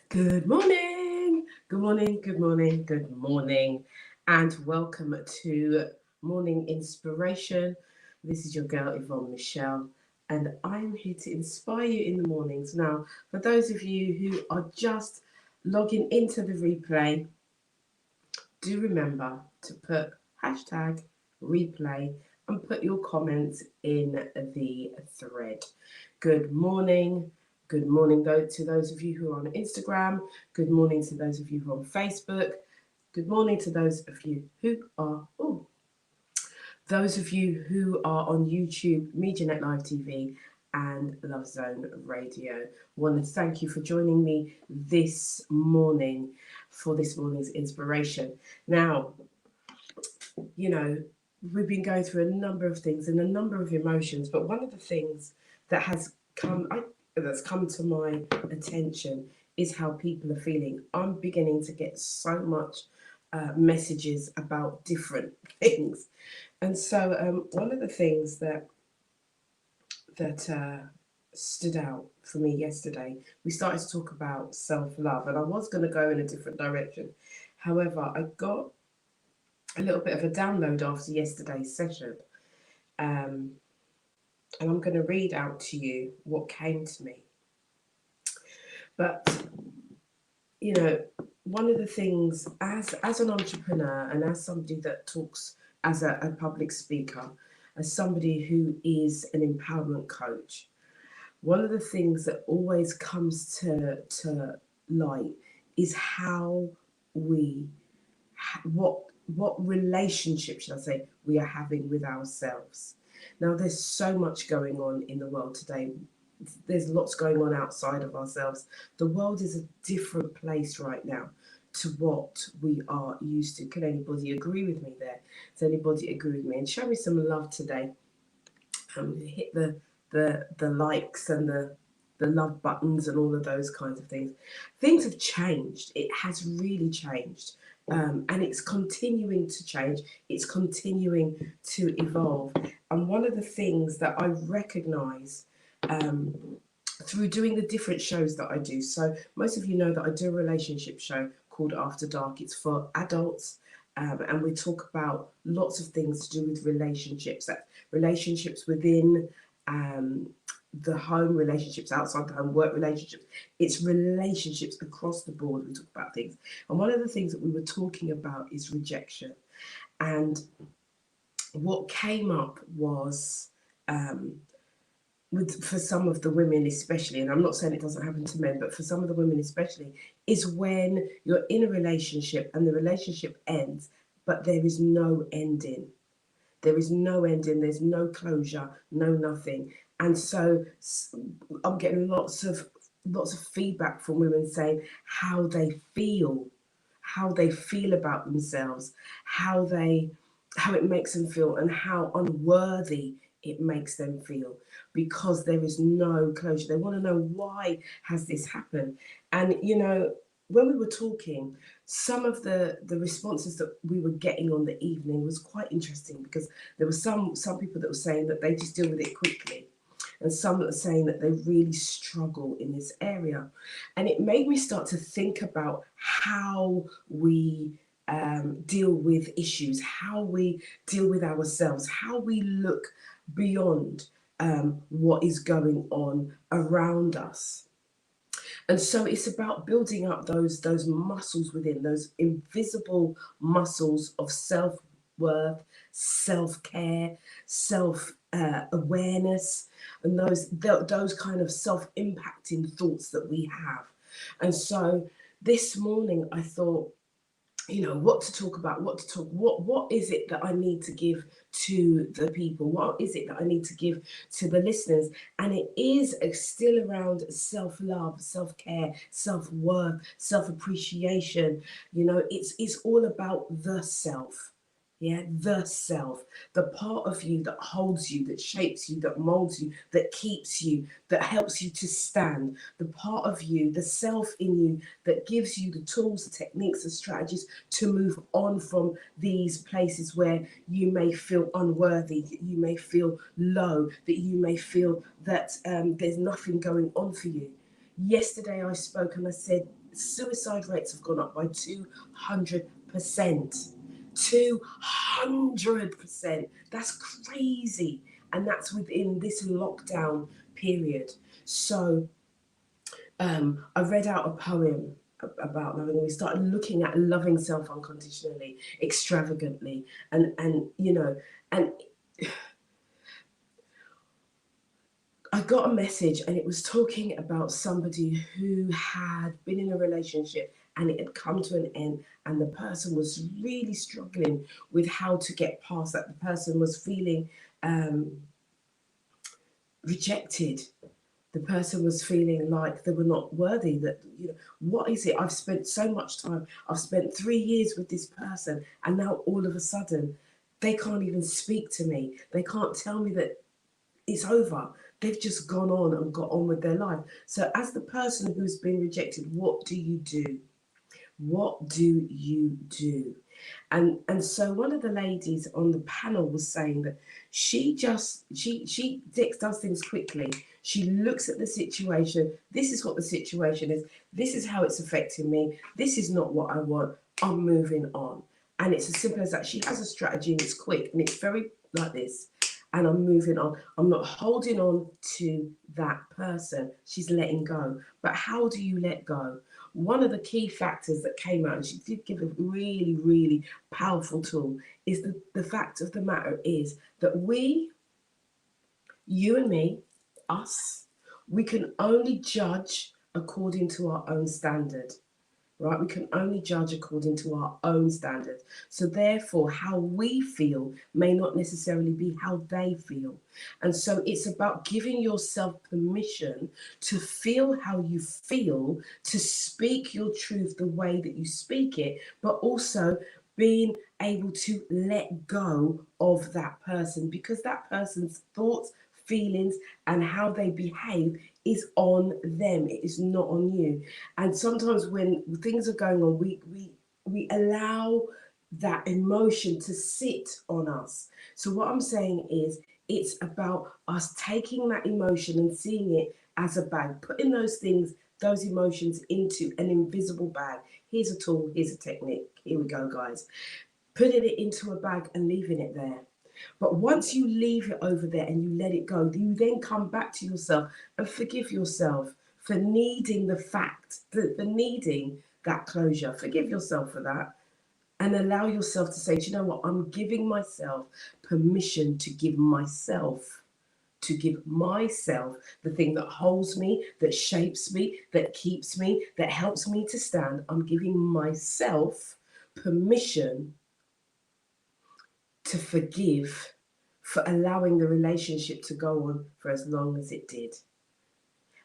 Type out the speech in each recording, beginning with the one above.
Good morning, good morning, good morning, good morning, and welcome to Morning Inspiration. This is your girl Yvonne Michelle, and I'm here to inspire you in the mornings. Now, for those of you who are just logging into the replay, do remember to put hashtag replay and put your comments in the thread. Good morning. Good morning to those of you who are on Instagram. Good morning to those of you who are on Facebook. Good morning to those of you who are those of you who are on YouTube, MediaNet Live TV, and Love Zone Radio. I want to thank you for joining me this morning for this morning's inspiration. Now, you know, we've been going through a number of things and a number of emotions, but one of the things that has that's come to my attention is how people are feeling. I'm beginning to get so much messages about different things, and so one of the things that stood out for me yesterday, we started to talk about self-love, and I was going to go in a different direction. However, I got a little bit of a download after yesterday's session, um, and I'm going to read out to you what came to me. But you know, one of the things as an entrepreneur and as somebody that talks as a public speaker, as somebody who is an empowerment coach, one of the things that always comes to light is how we what relationship, should I say, we are having with ourselves. Now, there's so much going on in the world today. There's lots going on outside of ourselves. The world is a different place right now to what we are used to. Can anybody agree with me there? Does anybody agree with me? And show me some love today. Hit the likes and the love buttons and all of those kinds of things. Things have changed. It has really changed. And it's continuing to change. It's continuing to evolve. And one of the things that I recognize um, through doing the different shows that I do. So most of you know that I do a relationship show called After Dark. It's for adults. And we talk about lots of things to do with relationships. That's relationships within um, the home, relationships outside the home, work relationships. It's relationships across the board. We talk about things. And one of the things that we were talking about is rejection. And what came up was um, for some of the women especially, and I'm not saying it doesn't happen to men, but for some of the women especially, is when you're in a relationship and the relationship ends, but there is no ending. There is no ending, there's no closure, no nothing. And so I'm getting lots of feedback from women saying how they feel about themselves, how it makes them feel, and how unworthy it makes them feel because there is no closure. They want to know, why has this happened? And when we were talking, some of the responses that we were getting on the evening was quite interesting, because there were some people that were saying that they just deal with it quickly, and some that are saying that they really struggle in this area. And it made me start to think about how we deal with issues, how we deal with ourselves, how we look beyond what is going on around us. And so it's about building up those muscles within, those invisible muscles of self-worth, self-care, self-awareness, and those kind of self-impacting thoughts that we have. And so this morning I thought, what to talk about, what is it that I need to give to the people, what is it that I need to give to the listeners. And it is still around self-love, self-care, self-worth, self-appreciation. It's all about the self. Yeah, the self, the part of you that holds you, that shapes you, that molds you, that keeps you, that helps you to stand, the part of you, the self in you that gives you the tools, the techniques, the strategies to move on from these places where you may feel unworthy, that you may feel low, that you may feel that there's nothing going on for you. Yesterday I spoke and I said suicide rates have gone up by 200%. 200%. That's crazy. And that's within this lockdown period. So I read out a poem about loving. We started looking at loving self unconditionally, extravagantly, and you know, and I got a message, and it was talking about somebody who had been in a relationship and it had come to an end, and the person was really struggling with how to get past that. The person was feeling rejected. The person was feeling like they were not worthy. That, you know, what is it? I've spent so much time. I've spent 3 years with this person, and now all of a sudden, they can't even speak to me. They can't tell me that it's over. They've just gone on and got on with their life. So, as the person who's been rejected, what do you do? What do you do? And so one of the ladies on the panel was saying that she does things quickly. She looks at the situation. This is what the situation is. This is how it's affecting me. This is not what I want. I'm moving on. And it's as simple as that. She has a strategy, and it's quick, and it's very like this. And I'm moving on. I'm not holding on to that person. She's letting go. But how do you let go? One of the key factors that came out, and she did give a really, really powerful tool, is the fact of the matter is that we, you and me, us, we can only judge according to our own standard. Right? We can only judge according to our own standards. So therefore, how we feel may not necessarily be how they feel. And so it's about giving yourself permission to feel how you feel, to speak your truth the way that you speak it, but also being able to let go of that person, because that person's thoughts, feelings, and how they behave is on them. It is not on you. And sometimes when things are going on, we allow that emotion to sit on us. So what I'm saying is, it's about us taking that emotion and seeing it as a bag, putting those things, those emotions into an invisible bag. Here's a tool, here's a technique. Here we go, guys. Putting it into a bag and leaving it there. But once you leave it over there and you let it go, you then come back to yourself and forgive yourself for needing for needing that closure. Forgive yourself for that, and allow yourself to say, do you know what? I'm giving myself permission to give myself the thing that holds me, that shapes me, that keeps me, that helps me to stand. I'm giving myself permission to forgive for allowing the relationship to go on for as long as it did.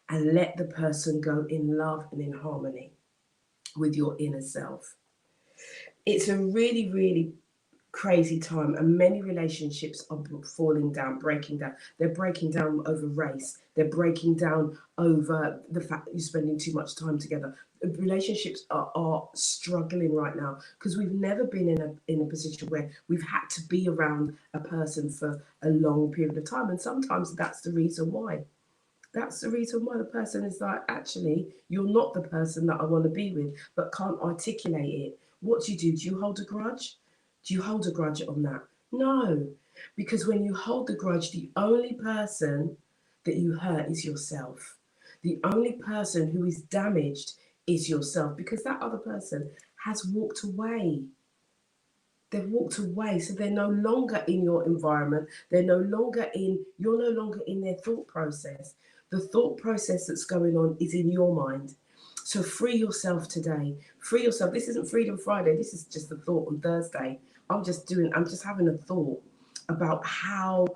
And let the person go in love and in harmony with your inner self. It's a really, really crazy time, and many relationships are falling down, breaking down. They're breaking down over race. They're breaking down over the fact that you're spending too much time together. Relationships are struggling right now because we've never been in a position where we've had to be around a person for a long period of time, and sometimes that's the reason why. That's the reason why the person is like, actually, you're not the person that I want to be with, but can't articulate it. What do? Do you hold a grudge? Do you hold a grudge on that? No, because when you hold the grudge, the only person that you hurt is yourself. The only person who is damaged is yourself, because that other person has walked away. They've walked away, so they're no longer in your environment. You're no longer in their thought process. The thought process that's going on is in your mind. So free yourself today. Free yourself. This isn't Freedom Friday. This is just a thought on Thursday. I'm just having a thought about how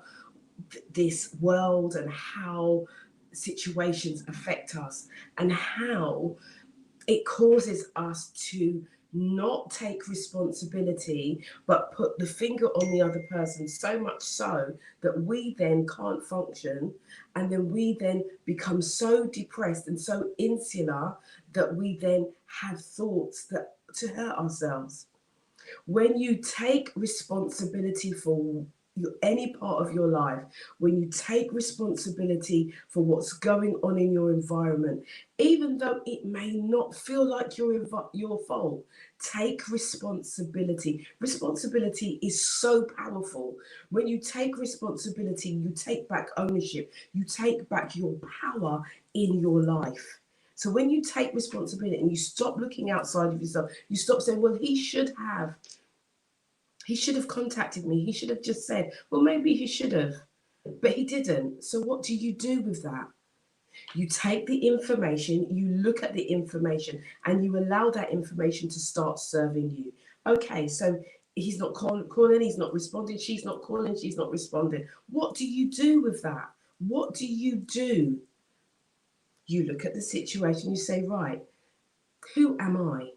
this world and how situations affect us, and how it causes us to not take responsibility but put the finger on the other person, so much so that we then can't function, and then we then become so depressed and so insular that we then have thoughts that to hurt ourselves. When you take responsibility for any part of your life, when you take responsibility for what's going on in your environment, even though it may not feel like your fault, take responsibility. Responsibility is so powerful. When you take responsibility, you take back ownership, you take back your power in your life. So when you take responsibility and you stop looking outside of yourself, you stop saying, well, he should have contacted me. He should have just said, well, maybe he should have, but he didn't. So what do you do with that? You take the information, you look at the information, and you allow that information to start serving you. Okay, so he's not calling, he's not responding, she's not calling, she's not responding. What do you do with that? What do you do? You look at the situation, you say, right, who am I?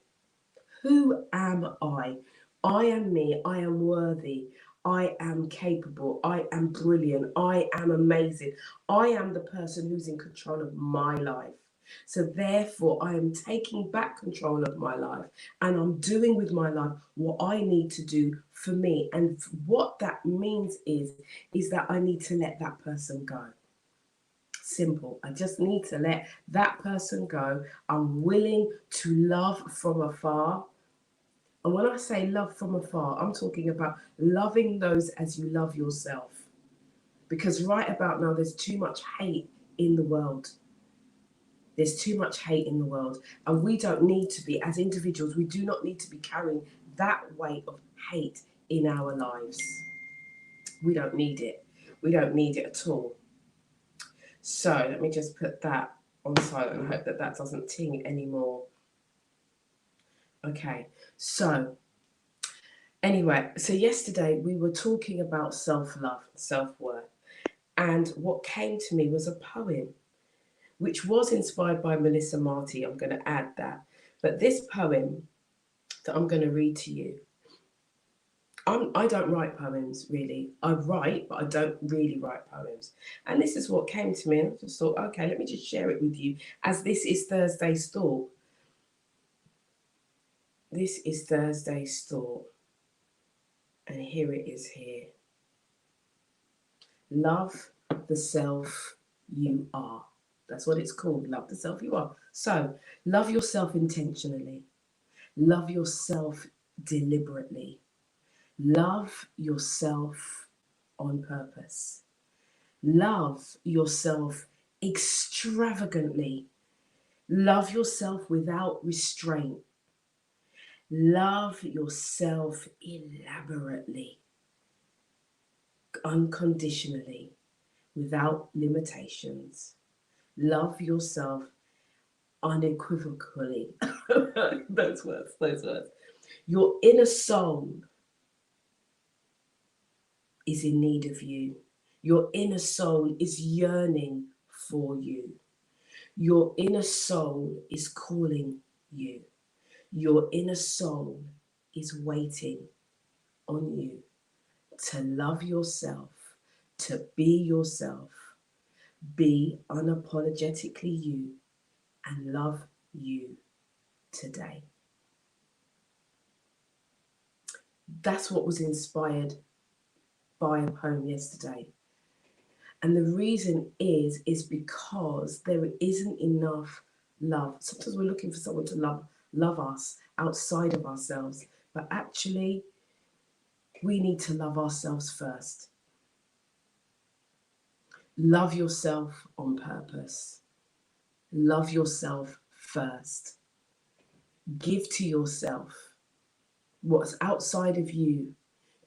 Who am I? I am me. I am worthy. I am capable. I am brilliant. I am amazing. I am the person who's in control of my life. So, therefore, I am taking back control of my life and I'm doing with my life what I need to do for me. And what that means is that I need to let that person go. Simple. I just need to let that person go. I'm willing to love from afar. And when I say love from afar, I'm talking about loving those as you love yourself. Because right about now, there's too much hate in the world. There's too much hate in the world. And we don't need to be, as individuals, we do not need to be carrying that weight of hate in our lives. We don't need it. We don't need it at all. So let me just put that on silent and hope that that doesn't ting anymore. Okay, so anyway, so yesterday we were talking about self-love, self-worth, and what came to me was a poem, which was inspired by Melissa Marty. I'm going to add that. But this poem that I'm going to read to you, I don't write poems, really. I write, but I don't really write poems. And this is what came to me, and I just thought, okay, let me just share it with you, as this is Thursday's thought. This is Thursday's thought. And here it is here. Love the self you are. That's what it's called. Love the self you are. So, love yourself intentionally. Love yourself deliberately. Love yourself on purpose. Love yourself extravagantly. Love yourself without restraint. Love yourself elaborately, unconditionally, without limitations. Love yourself unequivocally. those words. Your inner soul is in need of you. Your inner soul is yearning for you. Your inner soul is calling you. Your inner soul is waiting on you to love yourself, to be yourself, be unapologetically you, and love you today. That's what was inspired by a poem yesterday. And the reason is because there isn't enough love. Sometimes we're looking for someone to love us outside of ourselves, but actually we need to love ourselves first. Love yourself on purpose. Love yourself first. Give to yourself. What's outside of you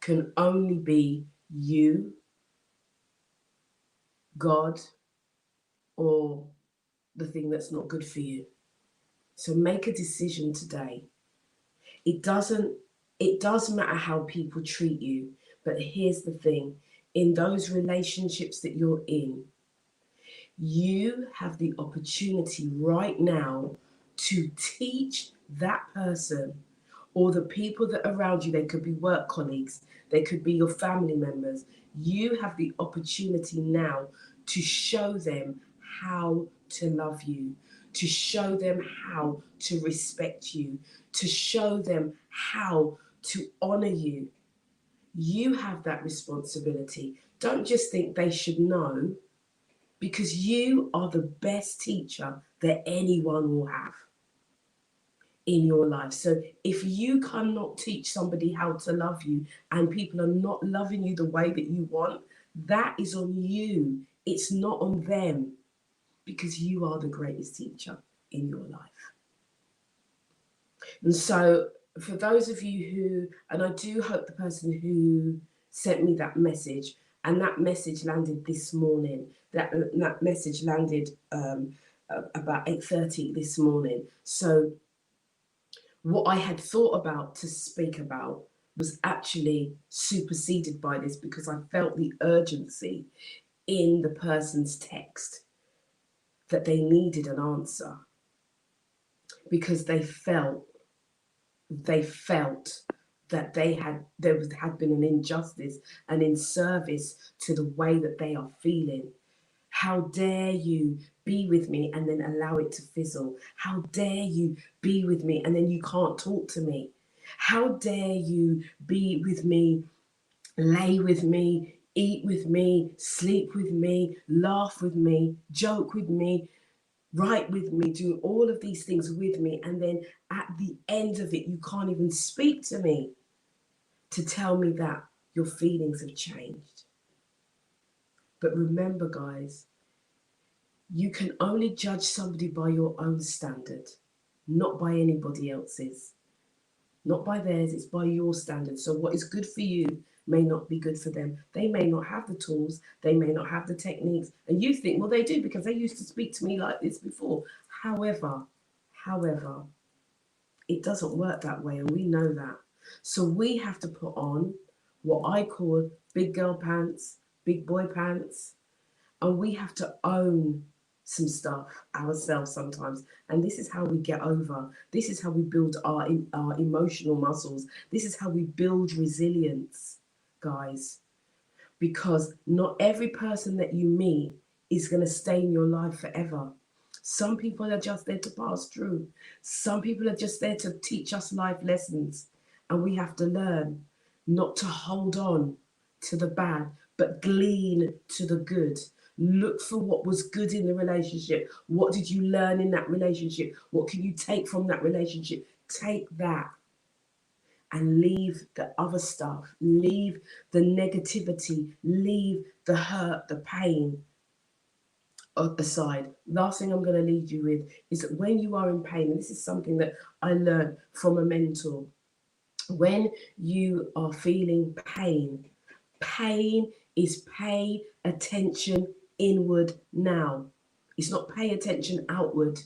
can only be you, God, or the thing that's not good for you. So make a decision today. It does matter how people treat you, but here's the thing. In those relationships that you're in, you have the opportunity right now to teach that person or the people that are around you. They could be work colleagues, they could be your family members. You have the opportunity now to show them how to love you, to show them how to respect you, to show them how to honor you. You have that responsibility. Don't just think they should know, because you are the best teacher that anyone will have in your life. So if you cannot teach somebody how to love you and people are not loving you the way that you want, that is on you. It's not on them, because you are the greatest teacher in your life. And so for those of you who, and I do hope the person who sent me that message, and that message landed this morning, that message landed about 8:30 this morning. So what I had thought about to speak about was actually superseded by this, because I felt the urgency in the person's text that they needed an answer, because they felt that there had been an injustice, and in service to the way that they are feeling. How dare you be with me and then allow it to fizzle? How dare you be with me and then you can't talk to me? How dare you be with me, lay with me, eat with me, sleep with me, laugh with me, joke with me, write with me, do all of these things with me, and then at the end of it, you can't even speak to me to tell me that your feelings have changed. But remember, guys, you can only judge somebody by your own standard, not by anybody else's. Not by theirs, it's by your standard. So what is good for you may not be good for them. They may not have the tools, they may not have the techniques, and you think, well, they do because they used to speak to me like this before. However, it doesn't work that way, and we know that. So we have to put on what I call big girl pants, big boy pants, and we have to own some stuff ourselves sometimes. And this is how we get over. This is how we build our emotional muscles. This is how we build resilience, guys. Because not every person that you meet is going to stay in your life forever. Some people are just there to pass through. Some people are just there to teach us life lessons. And we have to learn not to hold on to the bad, but glean to the good. Look for what was good in the relationship. What did you learn in that relationship? What can you take from that relationship? Take that and leave the other stuff. Leave the negativity. Leave the hurt, the pain aside. Last thing I'm going to leave you with is that when you are in pain, and this is something that I learned from a mentor, when you are feeling pain, pain is pay attention inward now. It's not pay attention outward.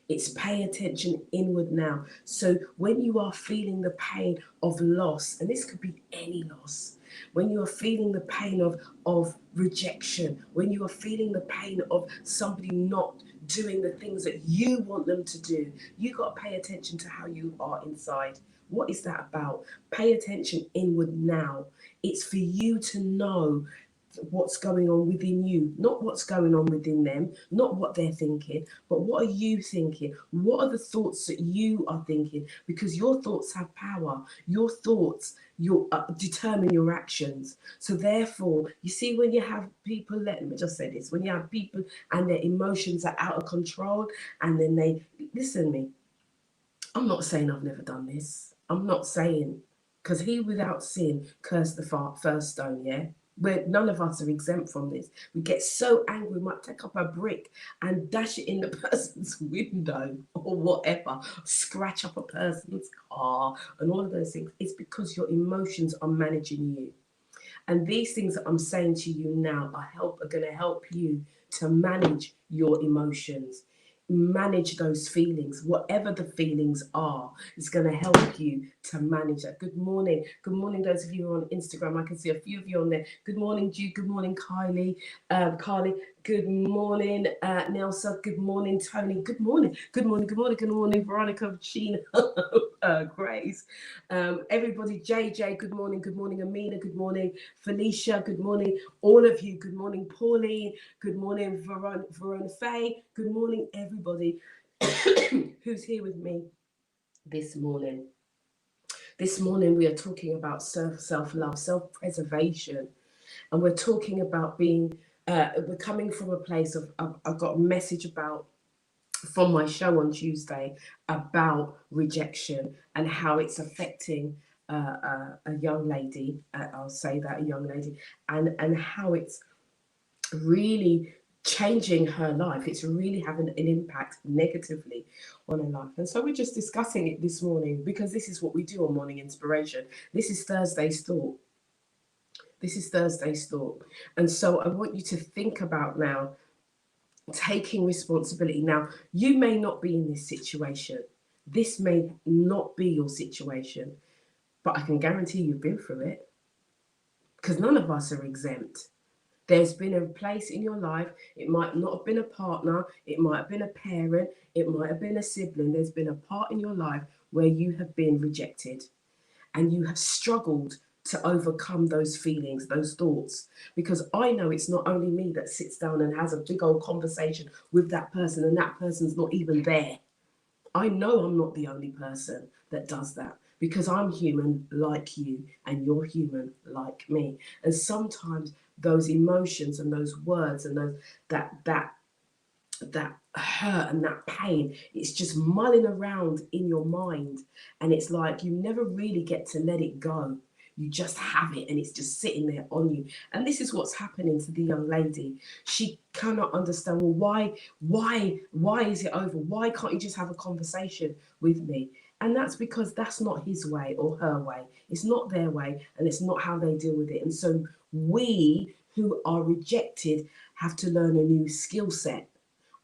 It's pay attention inward now. So when you are feeling the pain of loss, and this could be any loss, when you are feeling the pain of rejection, when you are feeling the pain of somebody not doing the things that you want them to do, you got to pay attention to how you are inside. What is that about? Pay attention inward now. It's for you to know what's going on within you, not what's going on within them, not what they're thinking, but what are you thinking? What are the thoughts that you are thinking? Because your thoughts have power. Your thoughts determine your actions. So therefore, you see, when you have people, let me just say this, when you have people and their emotions are out of control, and then they, listen to me, I'm not saying I've never done this. I'm not saying, because he without sin cursed the first stone, yeah? Where none of us are exempt from this. We get so angry, we might take up a brick and dash it in the person's window or whatever, scratch up a person's car and all of those things. It's because your emotions are managing you. And these things that I'm saying to you now are going to help you to manage your emotions, manage those feelings, whatever the feelings are. It's going to help you to manage that. Good morning. Good morning, those of you who are on Instagram. I can see a few of you on there. Good morning, Jude. Good morning, Kylie. Carly. Good morning, Nelsa. Good morning, Tony. Good morning. Good morning. Good morning. Good morning, Veronica, Sheena, Grace. Everybody, JJ. Good morning. Good morning, Amina. Good morning, Felicia. Good morning, all of you. Good morning, Pauline. Good morning, Verona Faye. Good morning, everybody who's here with me this morning. This morning we are talking about self-love, self-preservation, and we're talking about being. We're coming from a place of. I've got a message about from my show on Tuesday about rejection and how it's affecting a young lady. I'll say that, a young lady, and how it's really changing her life. It's really having an impact negatively on her life. And so we're just discussing it this morning because this is what we do on Morning Inspiration. This is Thursday's thought. This is Thursday's thought. And so I want you to think about now taking responsibility. Now, you may not be in this situation. This may not be your situation, but I can guarantee you've been through it because none of us are exempt. There's been a place in your life. It might not have been a partner. It might have been a parent. It might have been a sibling. There's been a part in your life where you have been rejected and you have struggled to overcome those feelings, those thoughts. Because I know it's not only me that sits down and has a big old conversation with that person and that person's not even there. I know I'm not the only person that does that because I'm human like you and you're human like me. And sometimes those emotions and those words and those that hurt and that pain, it's just mulling around in your mind, and it's like you never really get to let it go. You just have it and it's just sitting there on you. And this is what's happening to the young lady. She cannot understand, well, why is it over? Why can't you just have a conversation with me? And that's because that's not his way or her way. It's not their way and it's not how they deal with it. And so we who are rejected have to learn a new skill set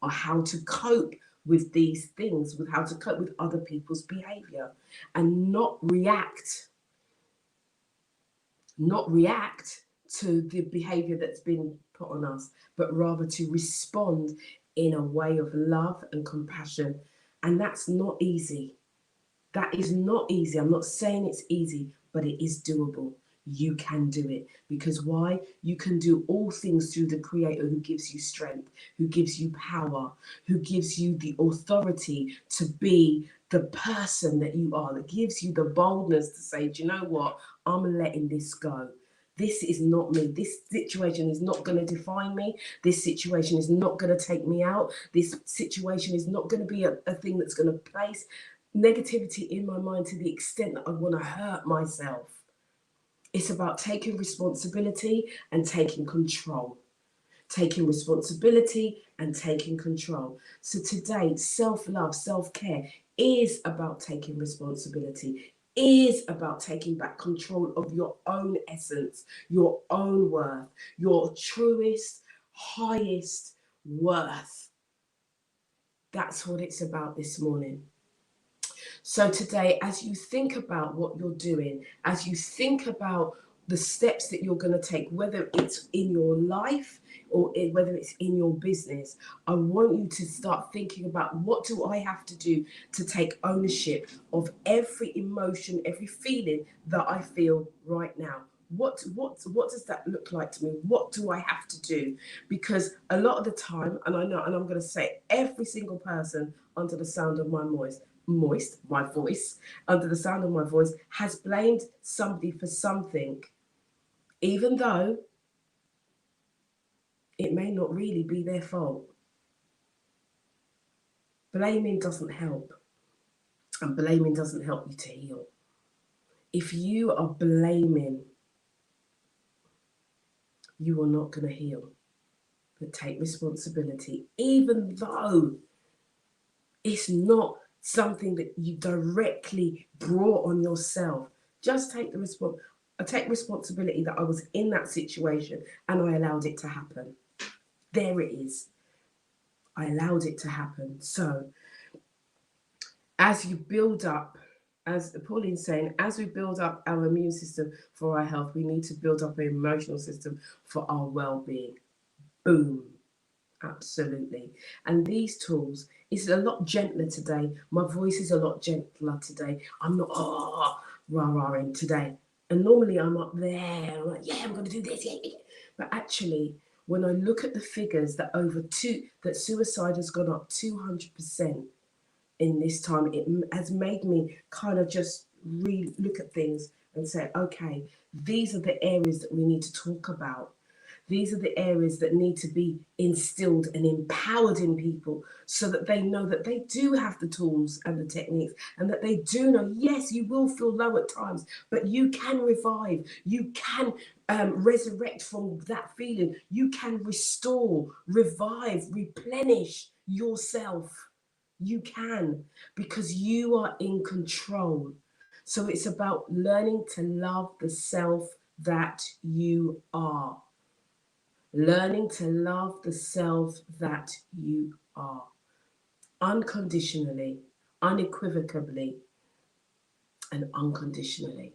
or how to cope with these things, with how to cope with other people's behavior and not react to the behavior that's been put on us, but rather to respond in a way of love and compassion. And that's not easy. That is not easy. I'm not saying it's easy, but it is doable. You can do it because why? You can do all things through the Creator who gives you strength, who gives you power, who gives you the authority to be the person that you are, that gives you the boldness to say, do you know what? I'm letting this go. This is not me. This situation is not going to define me. This situation is not going to take me out. This situation is not going to be a thing that's going to place negativity in my mind to the extent that I want to hurt myself. It's about taking responsibility and taking control. Taking responsibility and taking control. So today, self-love, self-care is about taking responsibility, is about taking back control of your own essence, your own worth, your truest, highest worth. That's what it's about this morning. So today, as you think about what you're doing, as you think about the steps that you're going to take, whether it's in your life or whether it's in your business, I want you to start thinking about, what do I have to do to take ownership of every emotion, every feeling that I feel right now? What does that look like to me? What do I have to do? Because a lot of the time, and I know, and I'm going to say every single person under the sound of my voice, under the sound of my voice, has blamed somebody for something, even though it may not really be their fault. Blaming doesn't help, and blaming doesn't help you to heal. If you are blaming, you are not going to heal. But take responsibility, even though it's not something that you directly brought on yourself. Just take responsibility that I was in that situation and I allowed it to happen. There it is. I allowed it to happen. So as you build up, as Pauline's saying, as we build up our immune system for our health, we need to build up our emotional system for our well-being. Boom. Absolutely. And these tools is a lot gentler today. My voice is a lot gentler today. I'm not rah-rahing today. And normally I'm up there. I'm like, yeah, I'm going to do this. Yeah. But actually, when I look at the figures that that suicide has gone up 200% in this time, it has made me kind of just look at things and say, okay, these are the areas that we need to talk about. These are the areas that need to be instilled and empowered in people so that they know that they do have the tools and the techniques, and that they do know, yes, you will feel low at times, but you can revive. You can resurrect from that feeling. You can restore, revive, replenish yourself. You can, because you are in control. So it's about learning to love the self that you are. Learning to love the self that you are unconditionally, unequivocally, and unconditionally.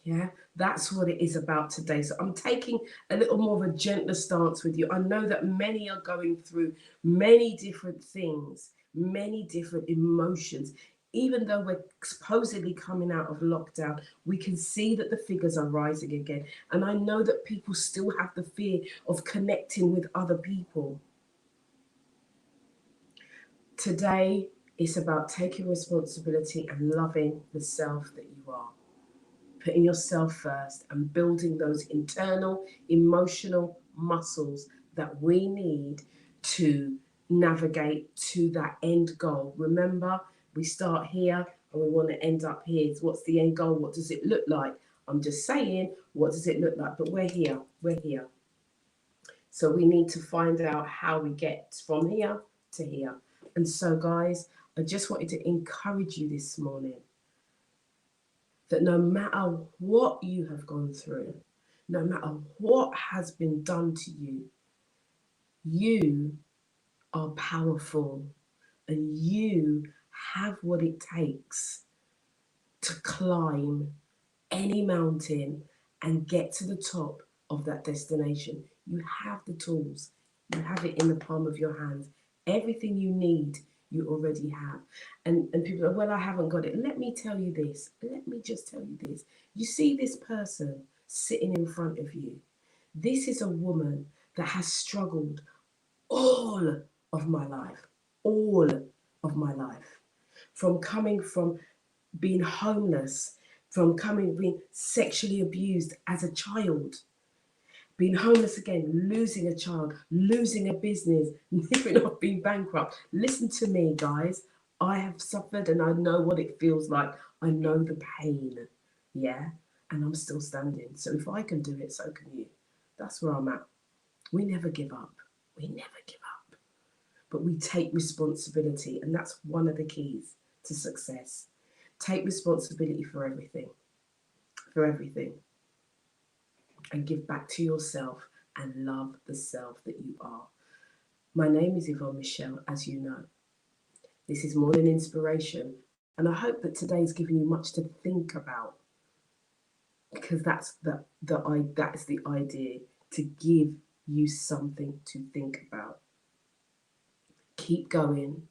Yeah, that's what it is about today. So I'm taking a little more of a gentler stance with you. I know that many are going through many different things, many different emotions. Even though we're supposedly coming out of lockdown, we can see that the figures are rising again. And I know that people still have the fear of connecting with other people. Today, it's about taking responsibility and loving the self that you are. Putting yourself first and building those internal emotional muscles that we need to navigate to that end goal. Remember, we start here and we want to end up here. So what's the end goal? What does it look like? I'm just saying, what does it look like? But we're here. We're here. So we need to find out how we get from here to here. And so, guys, I just wanted to encourage you this morning that no matter what you have gone through, no matter what has been done to you, you are powerful and you have what it takes to climb any mountain and get to the top of that destination. You have the tools, you have it in the palm of your hands. Everything you need, you already have. And people are, well, I haven't got it. Let me tell you this. Let me just tell you this. You see this person sitting in front of you. This is a woman that has struggled all of my life, all of my life. From coming from being homeless, from being sexually abused as a child, being homeless again, losing a child, losing a business, near enough being bankrupt. Listen to me, guys. I have suffered and I know what it feels like. I know the pain. Yeah. And I'm still standing. So if I can do it, so can you. That's where I'm at. We never give up. We never give up. But we take responsibility. And that's one of the keys to success. Take responsibility for everything. For everything. And give back to yourself and love the self that you are. My name is Yvonne Michelle, as you know. This is Morning Inspiration, and I hope that today's given you much to think about, because that's the idea, to give you something to think about. Keep going,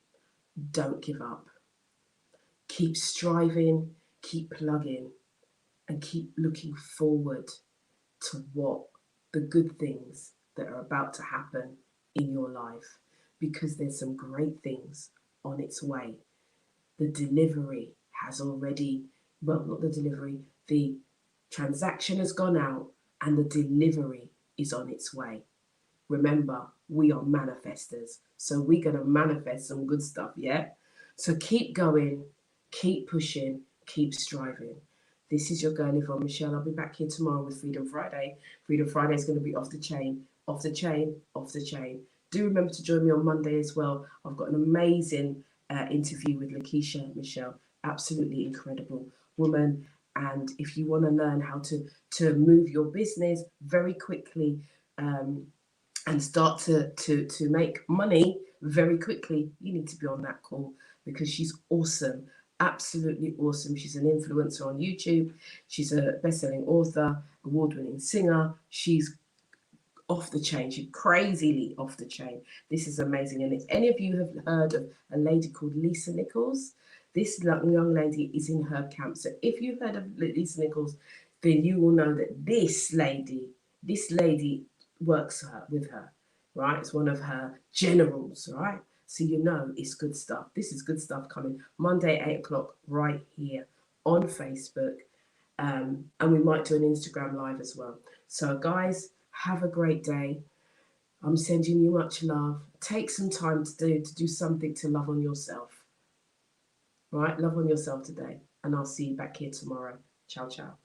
don't give up. Keep striving, keep plugging, and keep looking forward to what the good things that are about to happen in your life, because there's some great things on its way. The delivery has already, well, not the delivery, the transaction has gone out and the delivery is on its way. Remember, we are manifestors, so we're going to manifest some good stuff, yeah? So keep going, keep pushing, keep striving. This is your girl, Yvonne Michelle. I'll be back here tomorrow with Freedom Friday. Freedom Friday is going to be off the chain, off the chain, off the chain. Do remember to join me on Monday as well. I've got an amazing interview with Lakeisha Michelle. Absolutely incredible woman. And if you want to learn how to move your business very quickly, and start to make money very quickly, you need to be on that call, because she's awesome, absolutely awesome. She's an influencer on YouTube. She's a best-selling author, award-winning singer. She's off the chain. She's crazily off the chain. This is amazing. And if any of you have heard of a lady called Lisa Nichols, this young lady is in her camp. So if you've heard of Lisa Nichols, then you will know that this lady works with her, right? It's one of her generals, right? so you know it's good stuff. This is good stuff coming Monday, 8 o'clock, right here on Facebook. And we might do an Instagram live as well. So, guys, have a great day. I'm sending you much love. Take some time to do something to love on yourself. Right? Love on yourself today. And I'll see you back here tomorrow. Ciao, ciao.